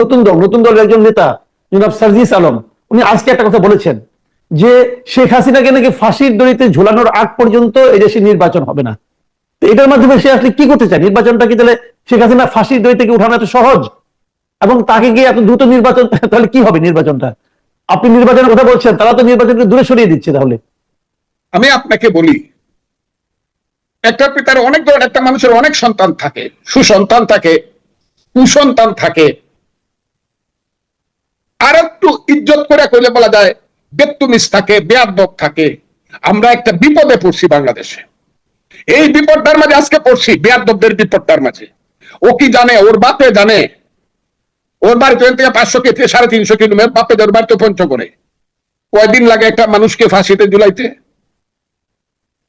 নতুন দলের একজন নেতা জনাব সার্জিস আলম, উনি আজকে একটা কথা বলেছেন যে শেখ হাসিনাকে নাকি ফাঁসির দড়িতে ঝুলানোর আগ পর্যন্ত এই দেশে নির্বাচন হবে না। এটার মাধ্যমে সে আসলে কি করতে চায়? নির্বাচনটা কি তাহলে শেখ হাসিনা ফাঁসির দড়ি থেকে উঠানো এত সহজ, এবং তাকে গিয়ে এত দ্রুত নির্বাচন, তাহলে কি হবে নির্বাচনটা? আপনি নির্বাচনের কথা বলছেন, তারা তো নির্বাচনকে দূরে সরিয়ে দিচ্ছে। তাহলে আমি আপনাকে বলি, একটা পিতার অনেক ধরনের, একটা মানুষের অনেক সন্তান থাকে, সুসন্তান থাকে, কুসন্তান থাকে, আর একটু ইজ্জত করে কইলে বলা যায় বেত্তুমিস থাকে, বেয়াদব থাকে। আমরা একটা বিপদে পড়ছি বাংলাদেশে। এই বিপদটার মাঝে আজকে পড়ছি, বেয়াদবদের বিপদটার মাঝে। ও কি জানে? ওর বাপে জানে। ওর বাড়িতে থেকে 500 কে 350 কিলোমিটার, বাপে ওর বাড়িতে পঞ্চগড়ে। কয়দিন লাগে একটা মানুষকে ফাঁসিতে ঝুলাইতে?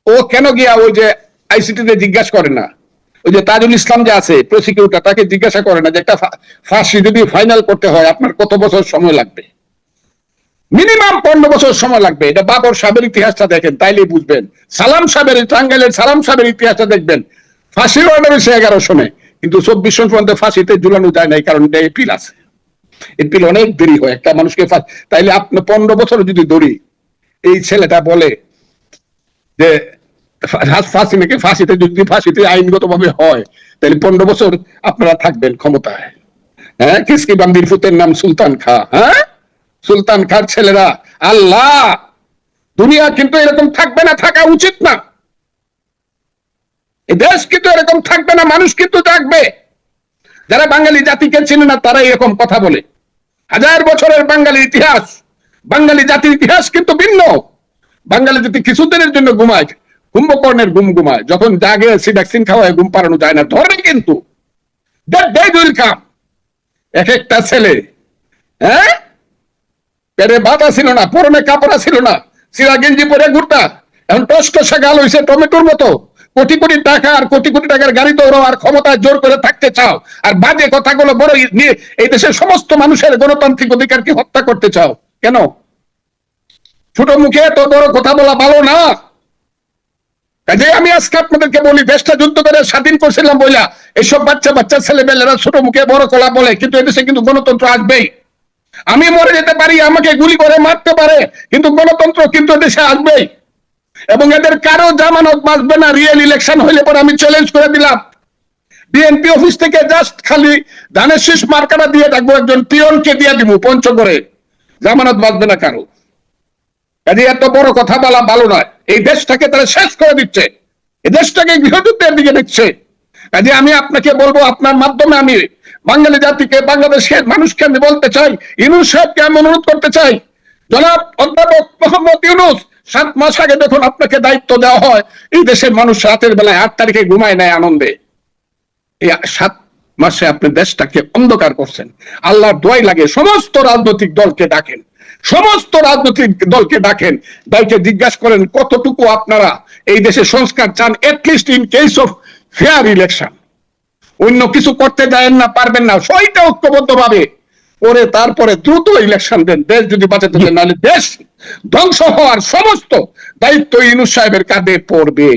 ও কেন গিয়া ওই যে আইসিটিতে জিজ্ঞাসা করে না? ওই যে তাজুল ইসলাম যে আছে প্রসিকিউটর, তাকে জিজ্ঞাসা করে না যে একটা ফাঁসি যদি ফাইনাল করতে হয় আপনার কত বছর সময় লাগবে? মিনিমাম 15 বছর সময় লাগবে। এটা বাবর সাহেবের ইতিহাসটা দেখেন, তাইলেই বুঝবেন। সালাম সাহেবের, টাঙ্গাইলের সালাম সাহেবের ইতিহাসটা দেখবেন, ফাঁসির অর্ডার হয়েছে 1100 কিন্তু 24 পর্যন্ত ফাঁসিতে ঝুলানো যায় নাই, কারণ এটা এপিল আছে। এপিল অনেক দেরি হয় একটা মানুষকে। তাইলে আপনি 15 বছর যদি ধরি, এই ছেলেটা বলে যে ফাঁসিতে যদি ফাঁসিতে আইনগত ভাবে হয়, তাহলে 15 বছর আপনারা থাকবেন ক্ষমতায়। হ্যাঁ, কিসকি বান্দির ফুতের নাম সুলতান খা। হ্যাঁ, সুলতান খার ছেলেরা। আল্লাহ, দুনিয়া কিন্তু এরকম থাকবে না, থাকা উচিত না। এই দেশ কিন্তু এরকম থাকবে না, মানুষ কিন্তু থাকবে। যারা বাঙালি জাতিকে চিনে না তারা এরকম কথা বলে। 1000 বছরের বাঙালির ইতিহাস, বাঙালি জাতির ইতিহাস কিন্তু ভিন্ন। বাঙালি জাতি কিছুদিনের জন্য ঘুমায়, কুম্ভকর্ণের ঘুম ঘুমায়, যখন জাগে ভ্যাকসিন খাওয়ায় ঘুম পাড়ানো যায় না, ধরে কিন্তু এক একটা ছেলে, হ্যাঁ, পেটে ভাত ছিল না, পরনে কাপড় ছিল না, সিরা গেঞ্জি পরে ঘুরতা, এখন টসটসা গাল হয়েছে টমেটোর মতো। কোটি কোটি টাকা আর কোটি কোটি টাকার গাড়ি দৌড়ো, আর ক্ষমতায় জোর করে থাকতে চাও, আর বাজে কথাগুলো বড় নিয়ে এই দেশের সমস্ত মানুষের গণতান্ত্রিক অধিকারকে হত্যা করতে চাও কেন? ছোট মুখে এত বড় কথা বলা ভালো না। কাজে আমি আজকে আপনাদেরকে বলি, দেশটা যুদ্ধ করে স্বাধীন করছিলাম বইলা এইসব বাচ্চা ছেলেমেয়েরা ছোট মুখে বড় কলা বলে, কিন্তু এদেশে কিন্তু গণতন্ত্র আসবেই। আমি মরে যেতে পারি, আমাকে গুলি করে মারতে পারে, কিন্তু গণতন্ত্র কিন্তু দেশে আসবেই। এবং এদের কারো জামানত বাঁচবে না। রিয়েল ইলেকশন হইলে পরে আমি চ্যালেঞ্জ করে দিলাম, বিএনপি অফিস থেকে জাস্ট খালি ধানের শীষ মার্কাটা দিয়ে থাকবো, একজন পিয়নকে দিয়ে দিব পঞ্চগড়ে, জামানত বাঁচবে না কারো। কাজে এত বড় কথা বলা ভালো নয়। এই দেশটাকে তারা শেষ করে দিচ্ছে, এই দেশটাকে গৃহযুদ্ধের দিকে দিচ্ছে। কাজে আমি আপনাকে বলবো, আপনার মাধ্যমে আমি বাঙালি জাতিকে, বাংলাদেশের মানুষকে আমি বলতে চাই, ইউনূস সাহেবকে আমি অনুরোধ করতে চাই, জনাব অধ্যাপক মোহাম্মদ ইউনূস, 7 মাস আগে যখন আপনাকে দায়িত্ব দেওয়া হয়, এই দেশের মানুষ রাতের বেলায় 8 তারিখে ঘুমায় নেয় আনন্দে। এই 7 মাসে আপনি দেশটাকে অন্ধকার করছেন। আল্লাহর দোয়াই লাগে সমস্ত রাজনৈতিক দলকে ডাকেন, সমস্ত রাজনৈতিক দলকে ডাকেন, দলকে জিজ্ঞাসা করেন কতটুকু আপনারা এই দেশে সংস্কার চান, at least in case of fair election. অন্য কিছু করতে যাবেন না, পারবেন না, সবটা ঐক্যবদ্ধ ভাবে করে তারপরে দ্রুত ইলেকশন দেন, দেশ যদি বাঁচাতে চান। নাহলে দেশ ধ্বংস হওয়ার সমস্ত দায়িত্ব ইউনূস সাহেবের কাঁধে পড়বে।